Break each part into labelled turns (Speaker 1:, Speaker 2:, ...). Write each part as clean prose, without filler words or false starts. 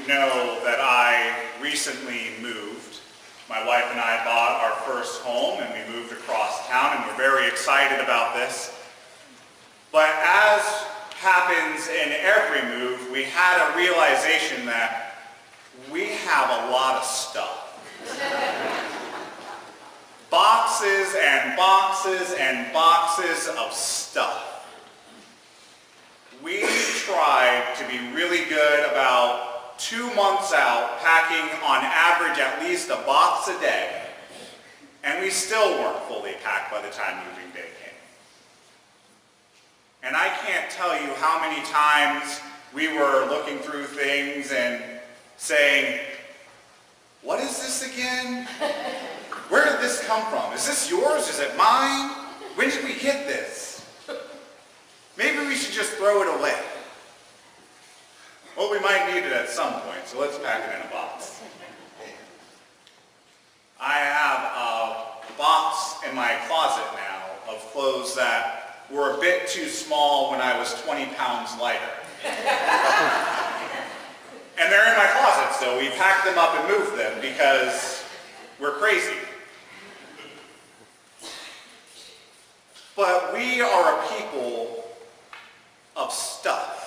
Speaker 1: know that I recently moved. My wife and I bought our first home and we moved across town, and we're very excited about this. But as happens in every move, we had a realization that we have a lot of stuff. Boxes and boxes and boxes of stuff. We tried to be really good about 2 months out, packing on average at least a box a day, and we still weren't fully packed by the time moving day came. And I can't tell you how many times we were looking through things and saying, "What is this again? Where did this come from? Is this yours? Is it mine? When did we get this? Maybe we should just throw it away." Well, we might need it at some point, so let's pack it in a box. I have a box in my closet now of clothes that were a bit too small when I was 20 pounds lighter. And they're in my closet still. We packed them up and moved them because we're crazy. But we are a people of stuff.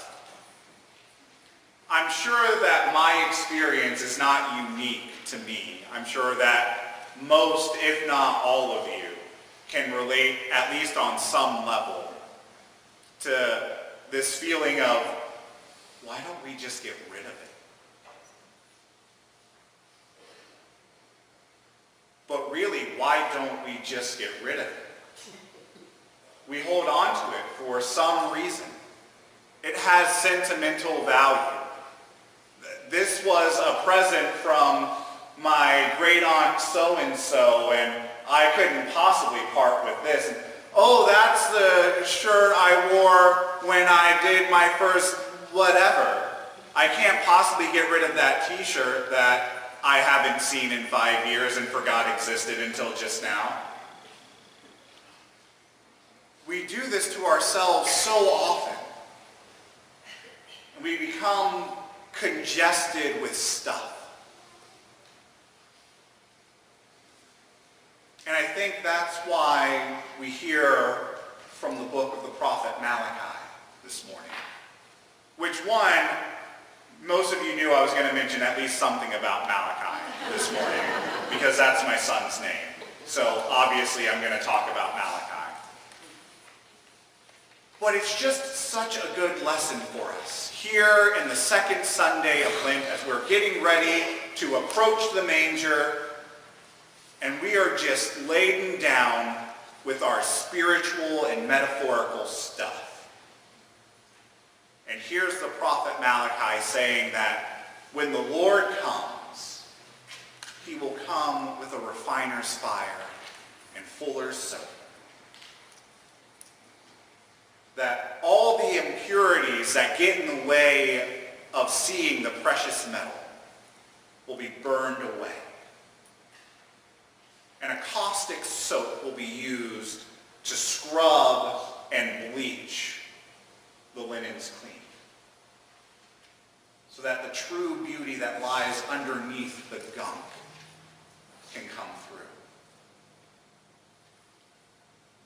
Speaker 1: I'm sure that my experience is not unique to me. I'm sure that most, if not all of you, can relate, at least on some level, to this feeling of, why don't we just get rid of it? But really, why don't we just get rid of it? We hold on to it for some reason. It has sentimental value. This was a present from my great aunt so-and-so, and I couldn't possibly part with this. And, oh, that's the shirt I wore when I did my first whatever. I can't possibly get rid of that t-shirt that I haven't seen in 5 years and forgot existed until just now. We do this to ourselves so often. We become congested with stuff. And I think that's why we hear from the book of the prophet Malachi this morning. Which one, most of you knew I was going to mention at least something about Malachi this morning, because that's my son's name. So obviously I'm going to talk about Malachi. But it's just such a good lesson for us here in the second Sunday of Lent as we're getting ready to approach the manger, and we are just laden down with our spiritual and metaphorical stuff. And here's the prophet Malachi saying that when the Lord comes, he will come with a refiner's fire and fuller's soap. That all the impurities that get in the way of seeing the precious metal will be burned away. And a caustic soap will be used to scrub and bleach the linens clean, so that the true beauty that lies underneath the gunk can come through.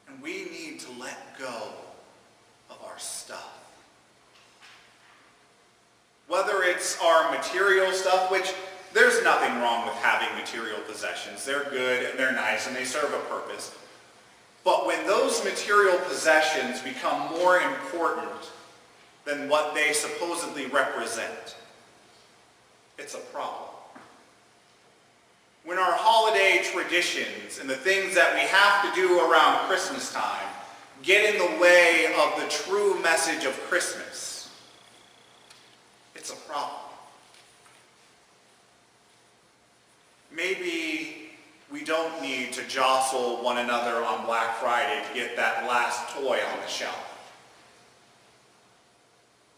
Speaker 1: And we need to let go of our stuff. Whether it's our material stuff, which there's nothing wrong with having material possessions. They're good and they're nice and they serve a purpose. But when those material possessions become more important than what they supposedly represent, it's a problem. When our holiday traditions and the things that we have to do around Christmas time get in the way of the true message of Christmas, it's a problem. Maybe we don't need to jostle one another on Black Friday to get that last toy on the shelf.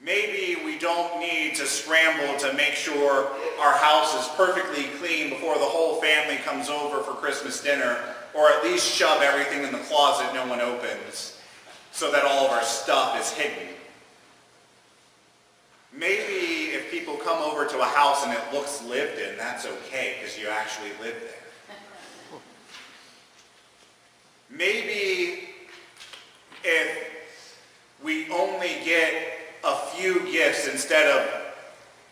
Speaker 1: Maybe we don't need to scramble to make sure our house is perfectly clean before the whole family comes over for Christmas dinner, or at least shove everything in the closet no one opens so that all of our stuff is hidden. Maybe if people come over to a house and it looks lived in. That's okay, because you actually live there. Maybe if we only get a few gifts instead of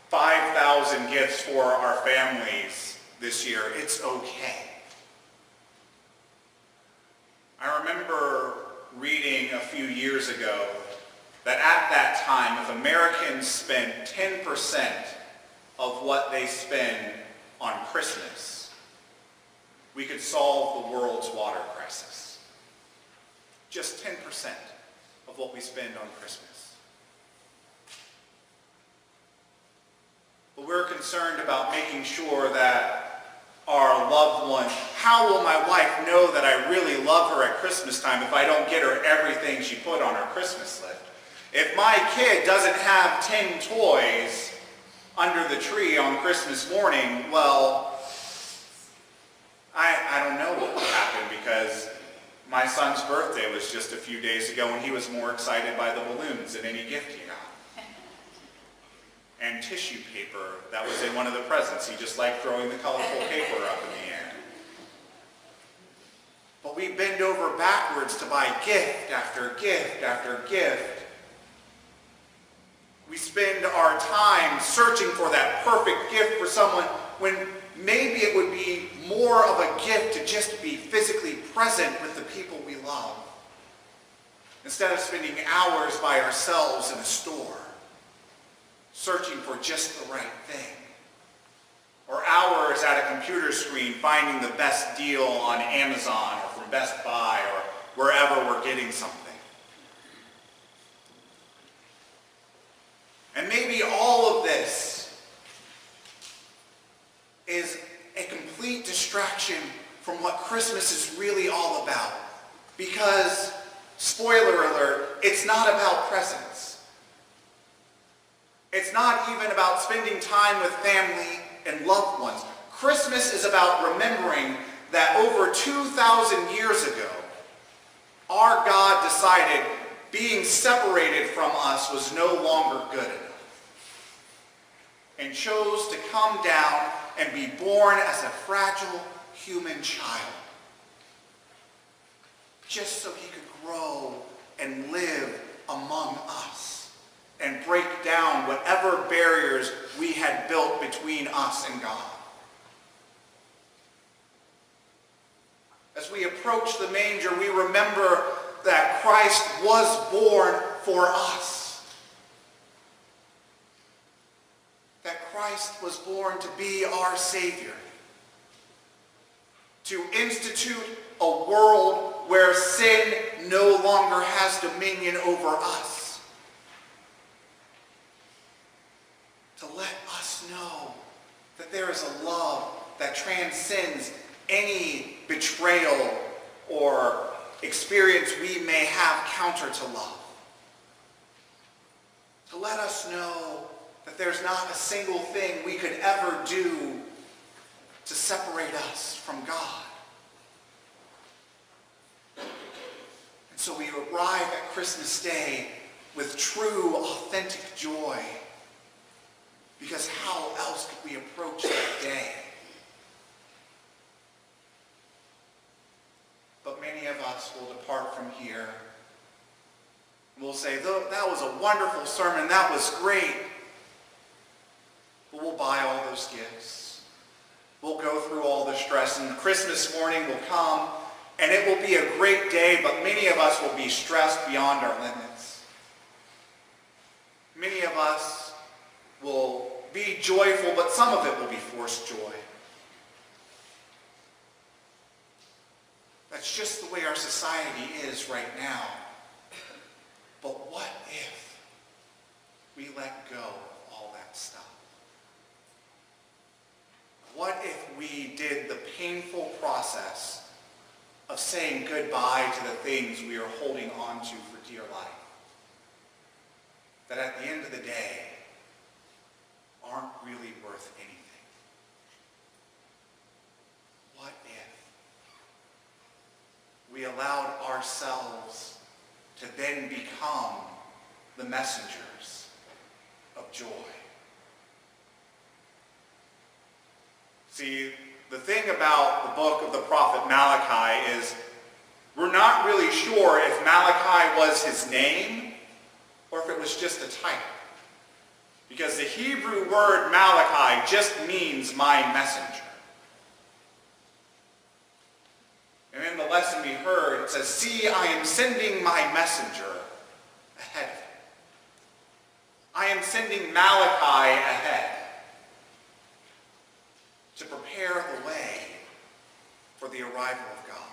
Speaker 1: 5,000 gifts for our families this year, it's okay. I remember reading a few years ago that at that time, if Americans spent 10% of what they spend on Christmas, we could solve the world's water crisis. Just 10% of what we spend on Christmas. But we're concerned about making sure that our loved one, how will my wife know that I really love her at Christmas time if I don't get her everything she put on her Christmas list? If my kid doesn't have 10 toys under the tree on Christmas morning, well, I don't know what will happen, because my son's birthday was just a few days ago and he was more excited by the balloons than any gift he got. And tissue paper that was in one of the presents. He just liked throwing the colorful paper up in the air. But we bend over backwards to buy gift after gift after gift. We spend our time searching for that perfect gift for someone when maybe it would be more of a gift to just be physically present with the people we love, instead of spending hours by ourselves in a store searching for just the right thing, or hours at a computer screen finding the best deal on Amazon or from Best Buy or wherever we're getting something. And maybe all of this is a complete distraction from what Christmas is really all about. Because, spoiler alert, it's not about presents. It's not even about spending time with family and loved ones. Christmas is about remembering that over 2,000 years ago, our God decided being separated from us was no longer good enough, and chose to come down and be born as a fragile human child, just so he could grow and live among us and break down whatever barriers we had built between us and God. As we approach the manger, we remember that Christ was born for us. That Christ was born to be our Savior, to institute a world where sin no longer has dominion over us, to let us know that there is a love that transcends any betrayal or experience we may have counter to love, to let us know that there's not a single thing we could ever do to separate us from God. And so we arrive at Christmas Day with true, authentic joy, because how else could we approach that day? But many of us will depart from here and we'll say, that was a wonderful sermon, that was great. But we'll buy all those gifts. We'll go through all the stress, and Christmas morning will come, and it will be a great day, but many of us will be stressed beyond our limits. Many of us will be joyful, but some of it will be forced joy. That's just the way our society is right now. But what if we let go of all that stuff? What if we did the painful process of saying goodbye to the things we are holding on to for dear life, that at the end of the day aren't really worth anything? What if we allowed ourselves to then become the messengers of joy? See, the thing about the book of the prophet Malachi is we're not really sure if Malachi was his name or if it was just a title. Because the Hebrew word Malachi just means my messenger. And in the lesson we heard, it says, "See, I am sending my messenger ahead of you." I am sending Malachi ahead to prepare the way for the arrival of God.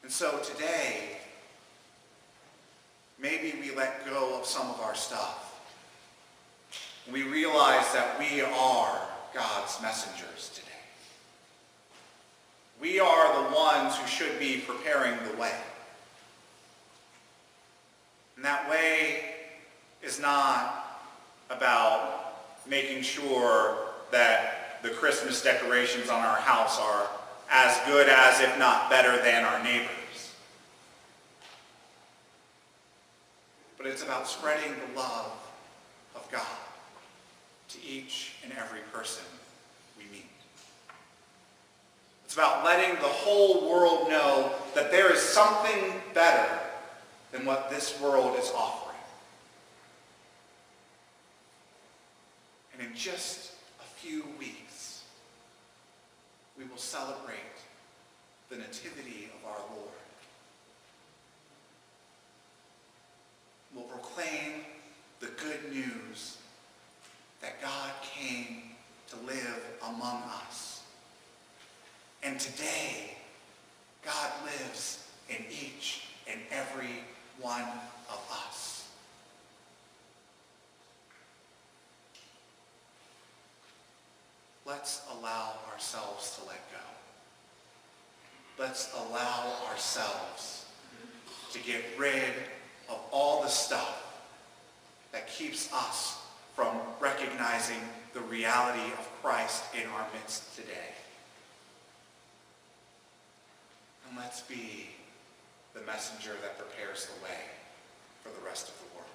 Speaker 1: And so today, maybe we let go of some of our stuff. We realize that we are God's messengers today. We are the ones who should be preparing the way. And that way is not about making sure that the Christmas decorations on our house are as good as, if not better than, our neighbors. But it's about spreading the love of God to each and every person we meet. It's about letting the whole world know that there is something better than what this world is offering. And in just a few weeks, we will celebrate the nativity of our Lord. We'll proclaim the good news that God came to live among us. And today, God lives in each and every one of us. Let's allow ourselves to let go. Let's allow ourselves to get rid of all the stuff that keeps us from recognizing the reality of Christ in our midst today. And let's be the messenger that prepares the way for the rest of the world.